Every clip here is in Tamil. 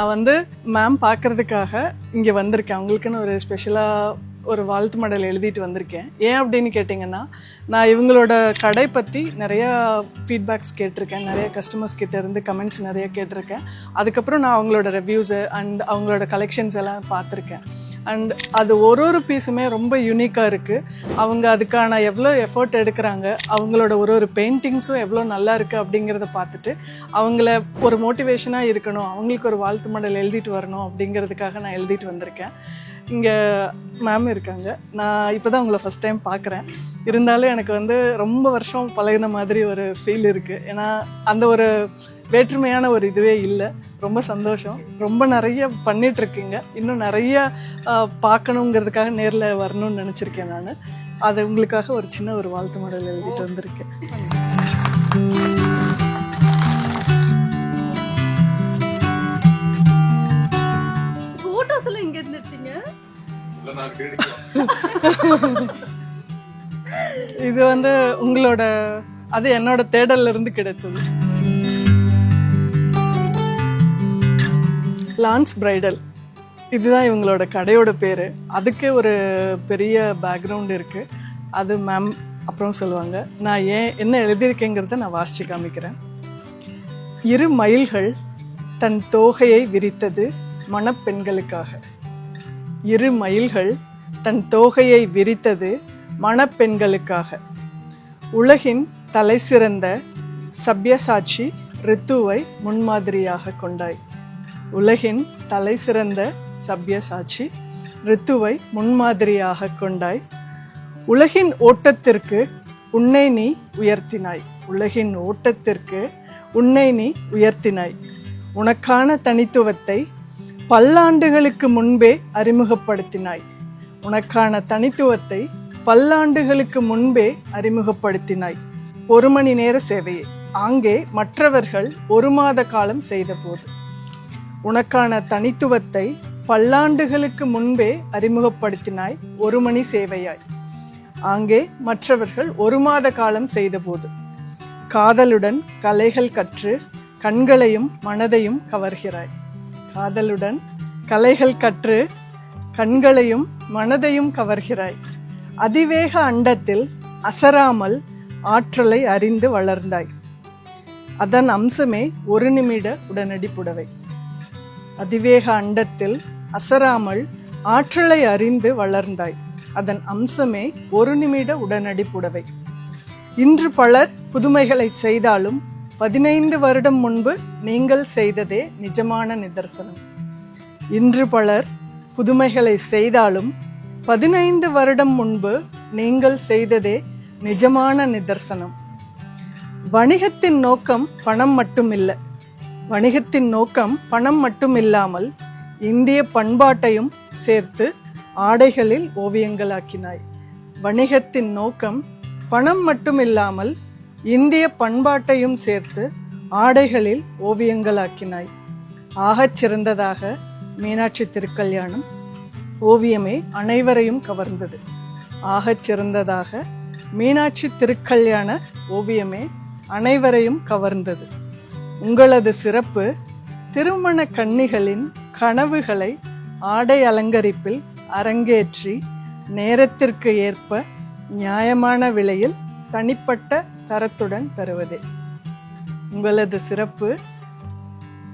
நான் வந்து மேம் பார்க்கறதுக்காக இங்கே வந்திருக்கேன். அவங்களுக்குன்னு ஒரு ஸ்பெஷலாக ஒரு வாழ்த்து மடல் எழுதிட்டு வந்திருக்கேன். ஏன் அப்படின்னு கேட்டிங்கன்னா, நான் இவங்களோட கடை பற்றி நிறையா ஃபீட்பேக்ஸ் கேட்டிருக்கேன். நிறைய கஸ்டமர்ஸ் கிட்ட இருந்து கமெண்ட்ஸ் நிறைய கேட்டிருக்கேன். அதுக்கப்புறம் நான் அவங்களோட ரிவ்யூஸு அண்ட் அவங்களோட கலெக்ஷன்ஸ் எல்லாம் பார்த்துருக்கேன். அண்ட் அது ஒரு பீஸுமே ரொம்ப யூனிக்காக இருக்குது. அவங்க அதுக்கான எவ்வளோ எஃபர்ட் எடுக்கிறாங்க, அவங்களோட ஒரு பெயிண்டிங்ஸும் எவ்வளோ நல்லா இருக்குது அப்படிங்கிறத பார்த்துட்டு அவங்கள ஒரு மோட்டிவேஷனாக இருக்கணும், அவங்களுக்கு ஒரு வாழ்த்து மடல் எழுதிட்டு வரணும் அப்படிங்கிறதுக்காக நான் எழுதிட்டு வந்திருக்கேன். இங்கே மேம் இருக்காங்க. நான் இப்போ தான் உங்களை ஃபஸ்ட் டைம் பார்க்குறேன். இருந்தாலும் எனக்கு வந்து ரொம்ப வருஷம் பழகின மாதிரி ஒரு ஃபீல் இருக்குது. ஏன்னா அந்த ஒரு வேற்றுமையான ஒரு இதுவே இல்லை. ரொம்ப சந்தோஷம். ரொம்ப நிறைய பண்ணிகிட்ருக்கீங்க. இன்னும் நிறைய பார்க்கணுங்கிறதுக்காக நேரில் வரணும்னு நினச்சிருக்கேன். நான் அது உங்களுக்காக ஒரு சின்ன ஒரு வாழ்த்து மடல் எழுதிட்டு வந்திருக்கேன். ஃபோட்டோஸ்லாம் எங்க இருந்து எடுத்தீங்க? இது வந்து உங்களோட அது என்னோட தேடல்ல இருந்து கிடைத்தது. லான்ஸ் பிரைடல், இதுதான் இவங்களோட கடையோட பேர். அதுக்கு ஒரு பெரிய பேக்ரவுண்ட் இருக்குது. அது மேம் அப்புறம் சொல்லுவாங்க. நான் என்ன எழுதியிருக்கேங்கிறத நான் வாசித்து காமிக்கிறேன். இரு மயில்கள் தன் தோகையை விரித்தது மணப்பெண்களுக்காக. இரு மயில்கள் தன் தோகையை விரித்தது மணப்பெண்களுக்காக. உலகின் தலைசிறந்த சப்யசாட்சி ரித்துவை முன்மாதிரியாக கொண்டாய். உலகின் தலைசிறந்த சப்யசாட்சி ரித்துவை முன்மாதிரியாக கொண்டாய். உலகின் ஓட்டத்திற்கு உன்னை நீ உயர்த்தினாய். உலகின் ஓட்டத்திற்கு உன்னை நீ உயர்த்தினாய். உனக்கான தனித்துவத்தை பல்லாண்டுகளுக்கு முன்பே அறிமுகப்படுத்தினாய். உனக்கான தனித்துவத்தை பல்லாண்டுகளுக்கு முன்பே அறிமுகப்படுத்தினாய். 1 மணி நேர சேவையை அங்கே மற்றவர்கள் 1 மாத காலம் செய்த போது. உனக்கான தனித்துவத்தை பல்லாண்டுகளுக்கு முன்பே அறிமுகப்படுத்தினாய். 1 மணி சேவையாய் அங்கே மற்றவர்கள் 1 மாத காலம் செய்தபோது. காதலுடன் கலைகள் கற்று கண்களையும் மனதையும் கவர்கிறாய். காதலுடன் கலைகள் கற்று கண்களையும் மனதையும் கவர்கிறாய். அதிவேக அண்டத்தில் அசராமல் ஆற்றலை அறிந்து வளர்ந்தாய். அதன் அம்சமே 1 நிமிட உடனடி புடவை. அதிவேக அண்டத்தில் அசராமல் ஆற்றலை அறிந்து வளர்ந்தாய். அதன் அம்சமே 1 நிமிட உடனடி புடவை. இன்று பலர் புதுமைகளை செய்தாலும் 15 வருடம் முன்பு நீங்கள் செய்ததே நிஜமான நிதர்சனம். இன்று பலர் புதுமைகளை செய்தாலும் 15 வருடம் முன்பு நீங்கள் செய்ததே நிஜமான நிதர்சனம். வணிகத்தின் நோக்கம் பணம் மட்டுமில்லை. வணிகத்தின் நோக்கம் பணம் மட்டுமில்லாமல் இந்திய பண்பாட்டையும் சேர்த்து ஆடைகளில் ஓவியங்களாக்கினாய். வணிகத்தின் நோக்கம் பணம் மட்டுமில்லாமல் இந்திய பண்பாட்டையும் சேர்த்து ஆடைகளில் ஓவியங்களாக்கினாய். ஆகச் சிறந்ததாக மீனாட்சி திருக்கல்யாணம் ஓவியமே அனைவரையும் கவர்ந்தது. ஆகச் சிறந்ததாக மீனாட்சி திருக்கல்யாண ஓவியமே அனைவரையும் கவர்ந்தது. உங்களது சிறப்பு திருமண கன்னிகளின் கனவுகளை ஆடை அலங்கரிப்பில் அரங்கேற்றி நேரத்திற்கு ஏற்ப நியாயமான விலையில் தனிப்பட்ட தரத்துடன் தருவதே. உங்களது சிறப்பு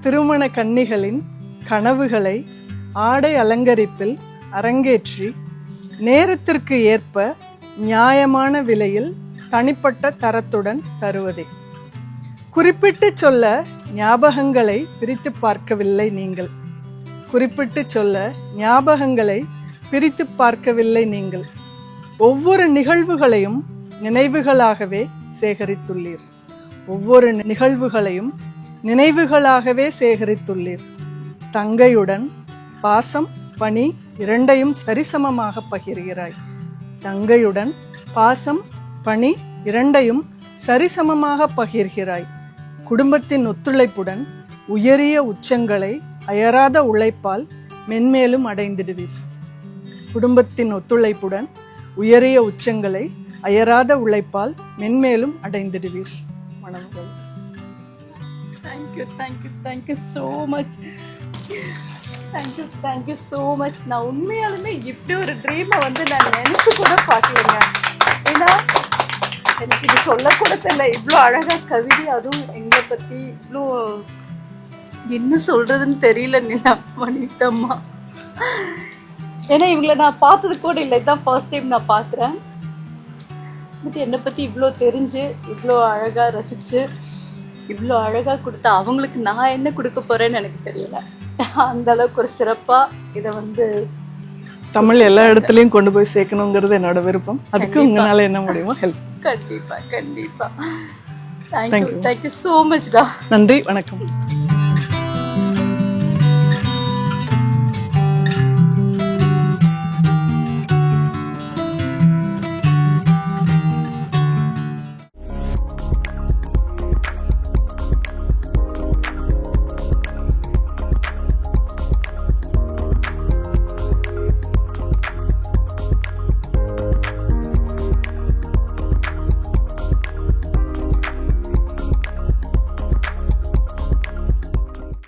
திருமண கன்னிகளின் கனவுகளை ஆடை அலங்கரிப்பில் அரங்கேற்றி நேரத்திற்கு ஏற்ப நியாயமான விலையில் தனிப்பட்ட தரத்துடன் தருவதே. குறிப்பிட்டு சொல்ல ஞாபகங்களை பிரித்து பார்க்கவில்லை நீங்கள். குறிப்பிட்டு சொல்ல ஞாபகங்களை பிரித்து பார்க்கவில்லை நீங்கள். ஒவ்வொரு நிகழ்வுகளையும் நினைவுகளாகவே சேகரித்துள்ளீர். ஒவ்வொரு நிகழ்வுகளையும் நினைவுகளாகவே சேகரித்துள்ளீர். தங்கையுடன் பாசம் பணி இரண்டையும் சரிசமமாக பகிர்கிறாய். தங்கையுடன் பாசம் பணி இரண்டையும் சரிசமமாக பகிர்கிறாய். குடும்பத்தின் ஒத்துழைப்புடன் உயரிய உச்சங்களை அயராத உழைப்பால் மென்மேலும் அடைந்திடுவீர். குடும்பத்தின் ஒத்துழைப்புடன் உயரிய உச்சங்களை அயராத உழைப்பால் மென்மேலும் அடைந்திடுவீர். மணமகள். Thank you so much. Thank you so much. நான் உண்மையாலுமே இப்படி ஒரு ட்ரீமை வந்து நான் நினைச்சு கூட பார்க்கலங்க. ஏன்னா எனக்கு இது சொல்லக்கூட தெரியல. இவ்வளோ அழகா கவிதை, அதுவும் எங்களை பற்றி இவ்வளோ என்ன சொல்றதுன்னு தெரியல வனிதம்மா. ஏன்னா இவங்களை நான் பார்த்தது கூட இல்லை, இதுதான் ஃபர்ஸ்ட் டைம் நான் பார்க்குறேன். பட் என்னை பற்றி இவ்வளோ தெரிஞ்சு, இவ்வளோ அழகாக ரசித்து, இவ்வளோ அழகாக கொடுத்தா அவங்களுக்கு நான் என்ன கொடுக்க போகிறேன்னு எனக்கு தெரியல. அந்த அளவுக்கு ஒரு சிறப்பாக இதை வந்து தமிழ் எல்லா இடத்துலையும் கொண்டு போய் சேர்க்கணுங்கிறது என்னோட விருப்பம். அதுக்கு உங்களால் என்ன முடியுமோ ஹெல்ப். கண்டிப்பாக. தேங்க்யூ ஸோ மச்டா. நன்றி, வணக்கம்.